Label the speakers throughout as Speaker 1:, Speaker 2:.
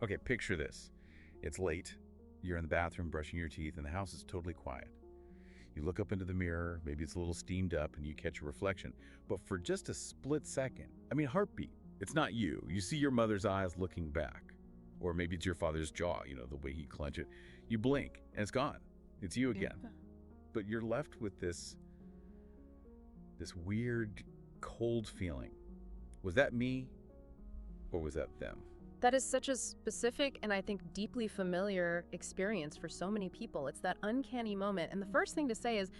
Speaker 1: Okay, picture this. It's late. You're in the bathroom brushing your teeth, and the house is totally quiet. You look up into the mirror, maybe it's a little steamed up, and you catch a reflection. But for just a split second, heartbeat, it's not you. You see your mother's eyes looking back. Or maybe it's your father's jaw, the way he clench it. You blink, and it's gone. It's you again.
Speaker 2: Yeah.
Speaker 1: But you're left with this weird, cold feeling. Was that me, or was that them?
Speaker 2: That is such a specific and I think deeply familiar experience for so many people. It's that uncanny moment. And the first thing to say is,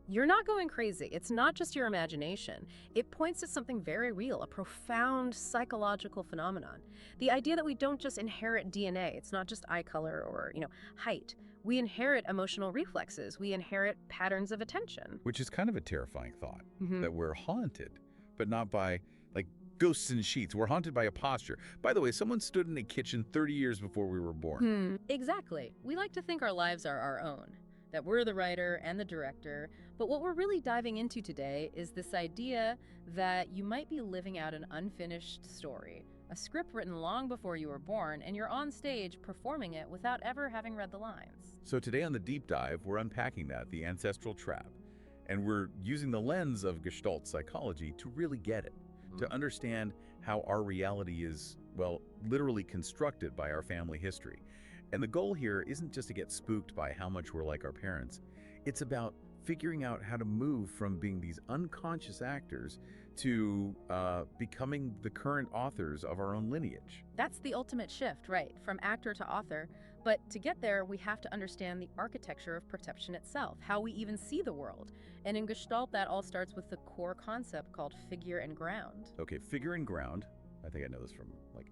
Speaker 2: you're not going crazy. It's not just your imagination. It points to something very real, a profound psychological phenomenon. The idea that we don't just inherit DNA. It's not just eye color or, height. We inherit emotional reflexes. We inherit patterns of attention.
Speaker 1: Which is kind of a terrifying thought,
Speaker 2: Mhm.
Speaker 1: that we're haunted, but not by, ghosts in sheets. We're haunted by a posture. By the way, someone stood in a kitchen 30 years before we were born.
Speaker 2: Exactly. We like to think our lives are our own, that we're the writer and the director, but what we're really diving into today is this idea that you might be living out an unfinished story, a script written long before you were born, and you're on stage performing it without ever having read the lines.
Speaker 1: So today on the deep dive, we're unpacking that, the ancestral trap, and we're using the lens of Gestalt psychology to really get it, to understand how our reality is, well, literally constructed by our family history. And the goal here isn't just to get spooked by how much we're like our parents. It's about figuring out how to move from being these unconscious actors to becoming the current authors of our own lineage.
Speaker 2: That's the ultimate shift, right, from actor to author. But to get there, we have to understand the architecture of perception itself, how we even see the world. And in Gestalt, that all starts with the core concept called figure and ground.
Speaker 1: Okay, figure and ground. I think I know this from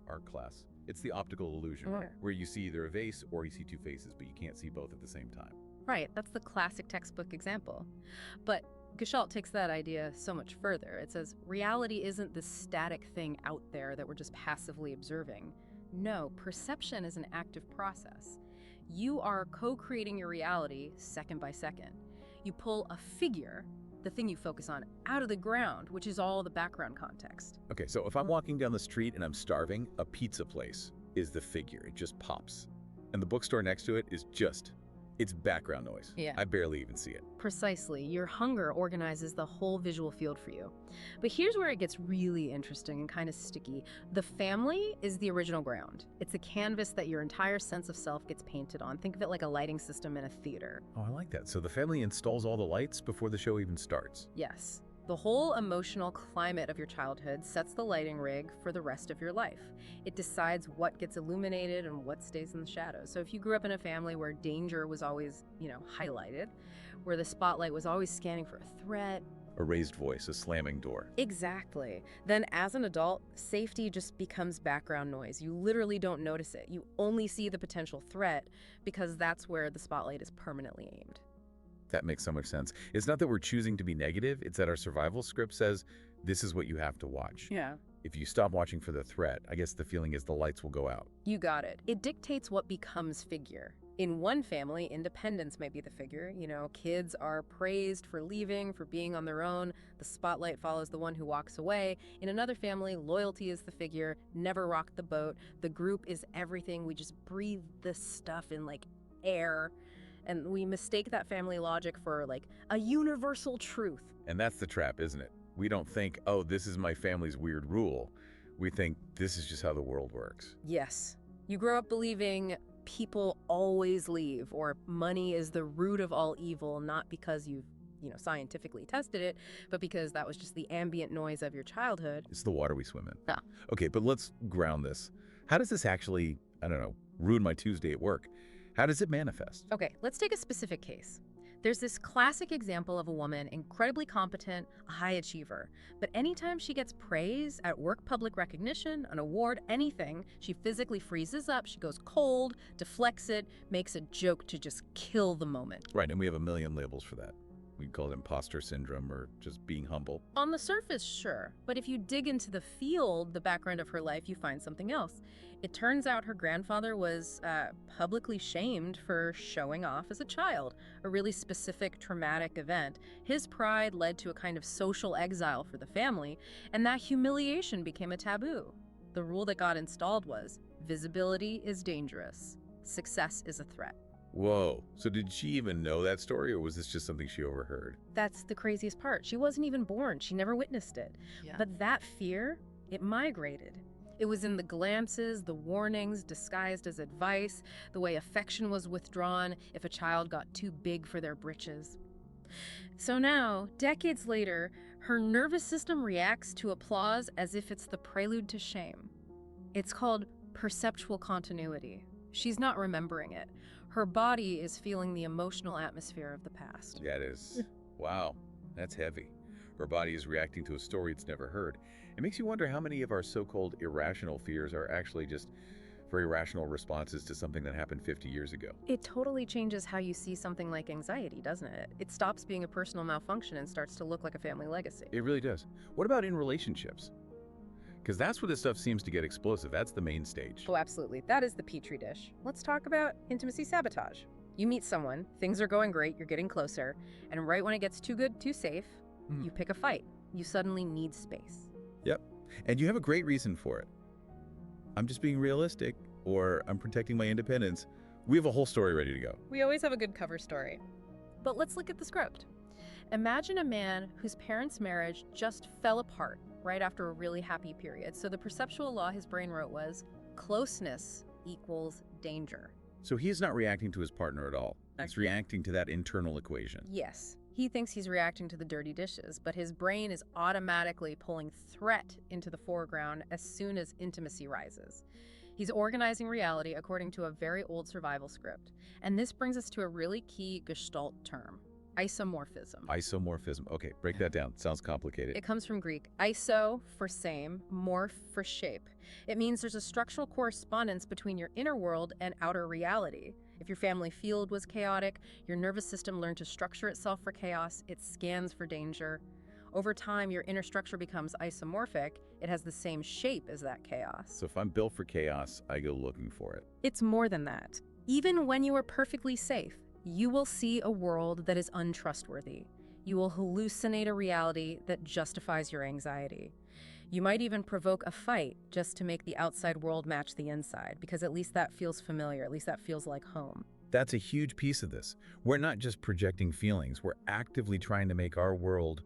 Speaker 1: art class. It's the optical illusion,
Speaker 2: Right.
Speaker 1: where you see either a vase or you see two faces, but you can't see both at the same time.
Speaker 2: Right, that's the classic textbook example. But Gestalt takes that idea so much further. It says reality isn't this static thing out there that we're just passively observing. No, perception is an active process. You are co-creating your reality second by second. You pull a figure, the thing you focus on, out of the ground, which is all the background context.
Speaker 1: Okay, so if I'm walking down the street and I'm starving, a pizza place is the figure. It just pops. And the bookstore next to it is it's background noise.
Speaker 2: Yeah.
Speaker 1: I barely even see it.
Speaker 2: Precisely. Your hunger organizes the whole visual field for you. But here's where it gets really interesting and kind of sticky. The family is the original ground. It's the canvas that your entire sense of self gets painted on. Think of it like a lighting system in a theater.
Speaker 1: Oh, I like that. So the family installs all the lights before the show even starts.
Speaker 2: Yes. The whole emotional climate of your childhood sets the lighting rig for the rest of your life. It decides what gets illuminated and what stays in the shadows. So if you grew up in a family where danger was always, highlighted, where the spotlight was always scanning for a threat.
Speaker 1: A raised voice, a slamming door.
Speaker 2: Exactly. Then as an adult, safety just becomes background noise. You literally don't notice it. You only see the potential threat because that's where the spotlight is permanently aimed.
Speaker 1: That makes so much sense. It's not that we're choosing to be negative, it's that our survival script says, this is what you have to watch.
Speaker 2: Yeah.
Speaker 1: If you stop watching for the threat, I guess the feeling is the lights will go out.
Speaker 2: You got it. It dictates what becomes figure. In one family, independence may be the figure. Kids are praised for leaving, for being on their own. The spotlight follows the one who walks away. In another family, loyalty is the figure. Never rock the boat. The group is everything. We just breathe this stuff in air. And we mistake that family logic for a universal truth.
Speaker 1: And that's the trap, isn't it? We don't think, oh, this is my family's weird rule. We think this is just how the world works.
Speaker 2: Yes. You grow up believing people always leave, or money is the root of all evil, not because you've scientifically tested it, but because that was just the ambient noise of your childhood.
Speaker 1: It's the water we swim in.
Speaker 2: Yeah.
Speaker 1: Okay, but let's ground this. How does this actually, ruin my Tuesday at work? How does it manifest?
Speaker 2: Okay, let's take a specific case. There's this classic example of a woman, incredibly competent, a high achiever. But anytime she gets praise at work, public recognition, an award, anything, she physically freezes up, she goes cold, deflects it, makes a joke to just kill the moment.
Speaker 1: Right, and we have a million labels for that. We call it imposter syndrome or just being humble.
Speaker 2: On the surface, sure. But if you dig into the field, the background of her life, you find something else. It turns out her grandfather was publicly shamed for showing off as a child, a really specific traumatic event. His pride led to a kind of social exile for the family, and that humiliation became a taboo. The rule that got installed was, Visibility is dangerous. Success is a threat.
Speaker 1: Whoa. So did she even know that story, or was this just something she overheard?
Speaker 2: That's the craziest part. She wasn't even born. She never witnessed it.
Speaker 3: Yeah.
Speaker 2: But that fear, it migrated. It was in the glances, the warnings disguised as advice, the way affection was withdrawn if a child got too big for their britches. So now, decades later, her nervous system reacts to applause as if it's the prelude to shame. It's called perceptual continuity. She's not remembering it. Her body is feeling the emotional atmosphere of the past.
Speaker 1: Yeah, it is. Wow, that's heavy. Her body is reacting to a story it's never heard. It makes you wonder how many of our so-called irrational fears are actually just very rational responses to something that happened 50 years ago.
Speaker 2: It totally changes how you see something like anxiety, doesn't it? It stops being a personal malfunction and starts to look like a family legacy.
Speaker 1: It really does. What about in relationships? Because that's where this stuff seems to get explosive. That's the main stage.
Speaker 2: Oh, absolutely. That is the petri dish. Let's talk about intimacy sabotage. You meet someone, things are going great, you're getting closer, and right when it gets too good, too safe, you pick a fight. You suddenly need space.
Speaker 1: Yep. And you have a great reason for it. I'm just being realistic, or I'm protecting my independence. We have a whole story ready to go.
Speaker 2: We always have a good cover story. But let's look at the script. Imagine a man whose parents' marriage just fell apart right after a really happy period. So the perceptual law his brain wrote was closeness equals danger.
Speaker 1: So he's not reacting to his partner at all. He's
Speaker 2: Actually-
Speaker 1: reacting to that internal equation.
Speaker 2: Yes, he thinks he's reacting to the dirty dishes, but his brain is automatically pulling threat into the foreground as soon as intimacy rises. He's organizing reality according to a very old survival script. And this brings us to a really key Gestalt term, isomorphism.
Speaker 1: Isomorphism. Okay, break that down. Sounds complicated.
Speaker 2: It comes from Greek, iso for same, morph for shape. It means there's a structural correspondence between your inner world and outer reality. If your family field was chaotic, your nervous system learned to structure itself for chaos. It scans for danger. Over time, your inner structure becomes isomorphic. It has the same shape as that chaos.
Speaker 1: So if I'm built for chaos, I go looking for it.
Speaker 2: It's more than that. Even when you are perfectly safe, you will see a world that is untrustworthy. You will hallucinate a reality that justifies your anxiety. You might even provoke a fight just to make the outside world match the inside, because at least that feels familiar, at least that feels like home.
Speaker 1: That's a huge piece of this. We're not just projecting feelings. We're actively trying to make our world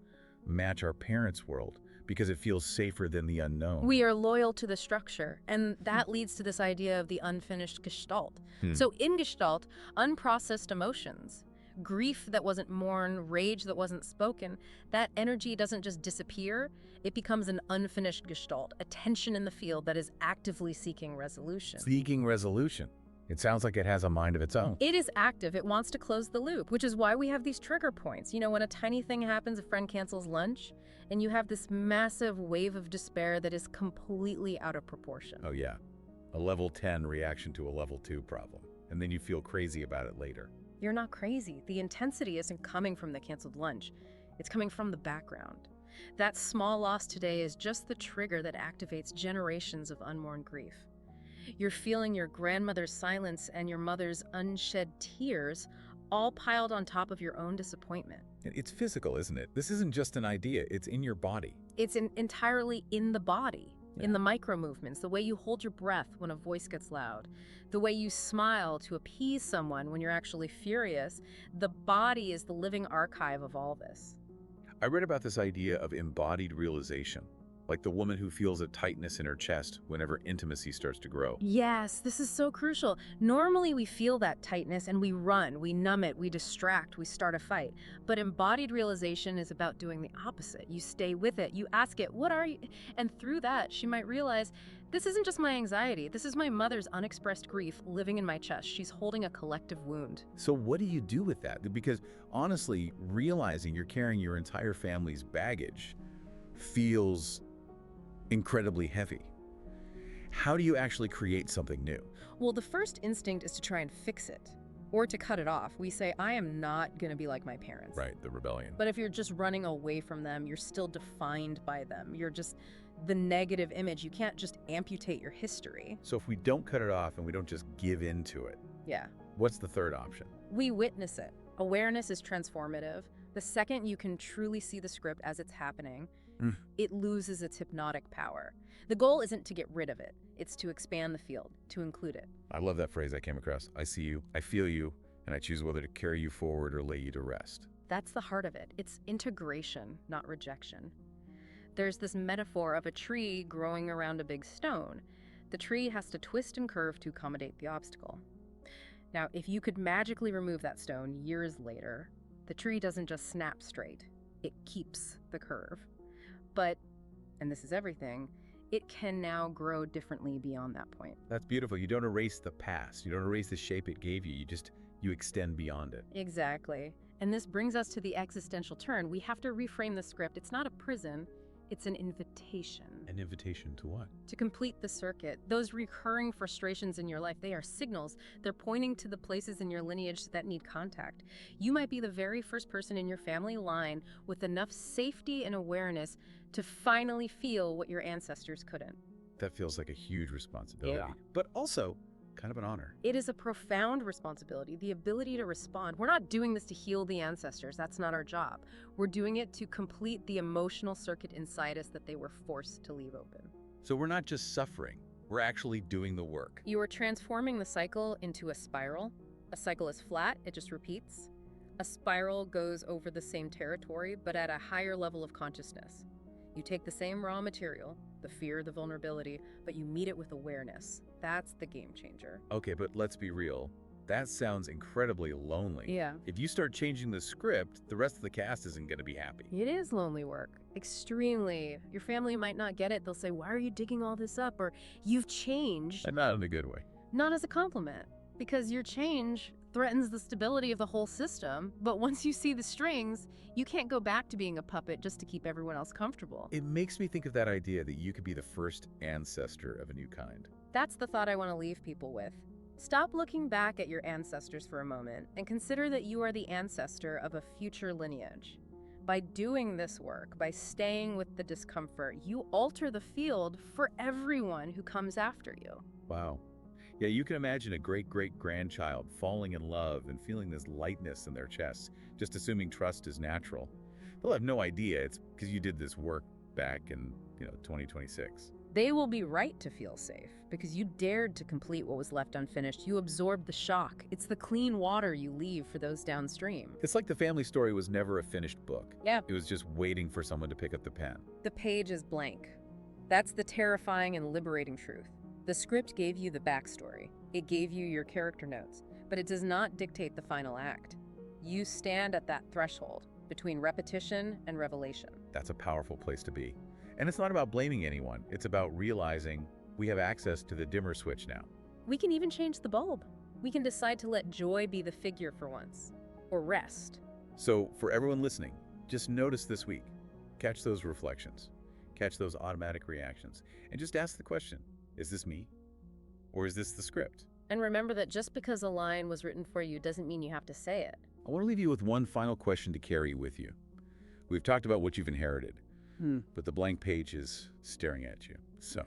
Speaker 1: match our parents' world because it feels safer than the unknown.
Speaker 2: We are loyal to the structure, and that leads to this idea of the unfinished Gestalt. So in Gestalt, unprocessed emotions, grief that wasn't mourned, rage that wasn't spoken, that energy doesn't just disappear, it becomes an unfinished Gestalt, a tension in the field that is actively seeking resolution.
Speaker 1: Seeking resolution. It sounds like it has a mind of its own.
Speaker 2: It is active. It wants to close the loop, which is why we have these trigger points. You know, when a tiny thing happens, a friend cancels lunch, and you have this massive wave of despair that is completely out of proportion.
Speaker 1: Oh yeah, a level 10 reaction to a level 2 problem. And then you feel crazy about it later.
Speaker 2: You're not crazy. The intensity isn't coming from the canceled lunch. It's coming from the background. That small loss today is just the trigger that activates generations of unmourned grief. You're feeling your grandmother's silence and your mother's unshed tears all piled on top of your own disappointment.
Speaker 1: It's physical, isn't it? This isn't just an idea. It's in your body.
Speaker 2: It's entirely in the body, in the micro movements, the way you hold your breath when a voice gets loud, the way you smile to appease someone when you're actually furious. The body is the living archive of all this.
Speaker 1: I read about this idea of embodied realization, like the woman who feels a tightness in her chest whenever intimacy starts to grow.
Speaker 2: Yes, this is so crucial. Normally we feel that tightness and we run, we numb it, we distract, we start a fight. But embodied realization is about doing the opposite. You stay with it, you ask it, what are you? And through that, she might realize, this isn't just my anxiety, this is my mother's unexpressed grief living in my chest. She's holding a collective wound.
Speaker 1: So what do you do with that? Because honestly, realizing you're carrying your entire family's baggage feels incredibly heavy. How do you actually create something new?
Speaker 2: Well, the first instinct is to try and fix it, or to cut it off. We say, I am not going to be like my parents.
Speaker 1: Right, the rebellion.
Speaker 2: But if you're just running away from them, you're still defined by them. You're just the negative image. You can't just amputate your history.
Speaker 1: So if we don't cut it off and we don't just give in to it,
Speaker 2: Yeah.
Speaker 1: what's the third option?
Speaker 2: We witness it. Awareness is transformative. The second you can truly see the script as it's happening, it loses its hypnotic power. The goal isn't to get rid of it. It's to expand the field, to include it.
Speaker 1: I love that phrase I came across. I see you, I feel you, and I choose whether to carry you forward or lay you to rest.
Speaker 2: That's the heart of it. It's integration, not rejection. There's this metaphor of a tree growing around a big stone. The tree has to twist and curve to accommodate the obstacle. Now, if you could magically remove that stone years later, the tree doesn't just snap straight. It keeps the curve. But, and this is everything, it can now grow differently beyond that point.
Speaker 1: That's beautiful. You don't erase the past. You don't erase the shape it gave you. You extend beyond it.
Speaker 2: Exactly. And this brings us to the existential turn. We have to reframe the script. It's not a prison, it's an invitation.
Speaker 1: An invitation to what?
Speaker 2: To complete the circuit. Those recurring frustrations in your life, they are signals. They're pointing to the places in your lineage that need contact. You might be the very first person in your family line with enough safety and awareness to finally feel what your ancestors couldn't.
Speaker 1: That feels like a huge responsibility,
Speaker 2: Yeah.
Speaker 1: but also kind of an honor.
Speaker 2: It is a profound responsibility, the ability to respond. We're not doing this to heal the ancestors. That's not our job. We're doing it to complete the emotional circuit inside us that they were forced to leave open.
Speaker 1: So we're not just suffering, we're actually doing the work.
Speaker 2: You are transforming the cycle into a spiral. A cycle is flat, it just repeats. A spiral goes over the same territory, but at a higher level of consciousness. You take the same raw material, the fear, the vulnerability, but you meet it with awareness. That's the game changer.
Speaker 1: Okay, but let's be real. That sounds incredibly lonely.
Speaker 2: Yeah.
Speaker 1: If you start changing the script, the rest of the cast isn't going to be happy.
Speaker 2: It is lonely work. Extremely. Your family might not get it. They'll say, why are you digging all this up? Or you've changed.
Speaker 1: And not in a good way.
Speaker 2: Not as a compliment, because your change threatens the stability of the whole system. But once you see the strings, you can't go back to being a puppet just to keep everyone else comfortable.
Speaker 1: It makes me think of that idea that you could be the first ancestor of a new kind.
Speaker 2: That's the thought I want to leave people with. Stop looking back at your ancestors for a moment and consider that you are the ancestor of a future lineage. By doing this work, by staying with the discomfort, you alter the field for everyone who comes after you.
Speaker 1: Wow. Yeah, you can imagine a great-great-grandchild falling in love and feeling this lightness in their chests, just assuming trust is natural. They'll have no idea it's because you did this work back in, 2026.
Speaker 2: They will be right to feel safe because you dared to complete what was left unfinished. You absorbed the shock. It's the clean water you leave for those downstream.
Speaker 1: It's like the family story was never a finished book.
Speaker 2: Yeah.
Speaker 1: It was just waiting for someone to pick up the pen.
Speaker 2: The page is blank. That's the terrifying and liberating truth. The script gave you the backstory. It gave you your character notes, but it does not dictate the final act. You stand at that threshold between repetition and revelation.
Speaker 1: That's a powerful place to be. And it's not about blaming anyone. It's about realizing we have access to the dimmer switch now.
Speaker 2: We can even change the bulb. We can decide to let joy be the figure for once, or rest.
Speaker 1: So for everyone listening, just notice this week. Catch those reflections. Catch those automatic reactions. And just ask the question, is this me? Or is this the script?
Speaker 2: And remember that just because a line was written for you doesn't mean you have to say it.
Speaker 1: I want to leave you with one final question to carry with you. We've talked about what you've inherited, but the blank page is staring at you. So,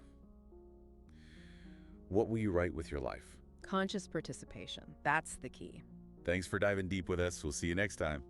Speaker 1: what will you write with your life?
Speaker 2: Conscious participation. That's the key.
Speaker 1: Thanks for diving deep with us. We'll see you next time.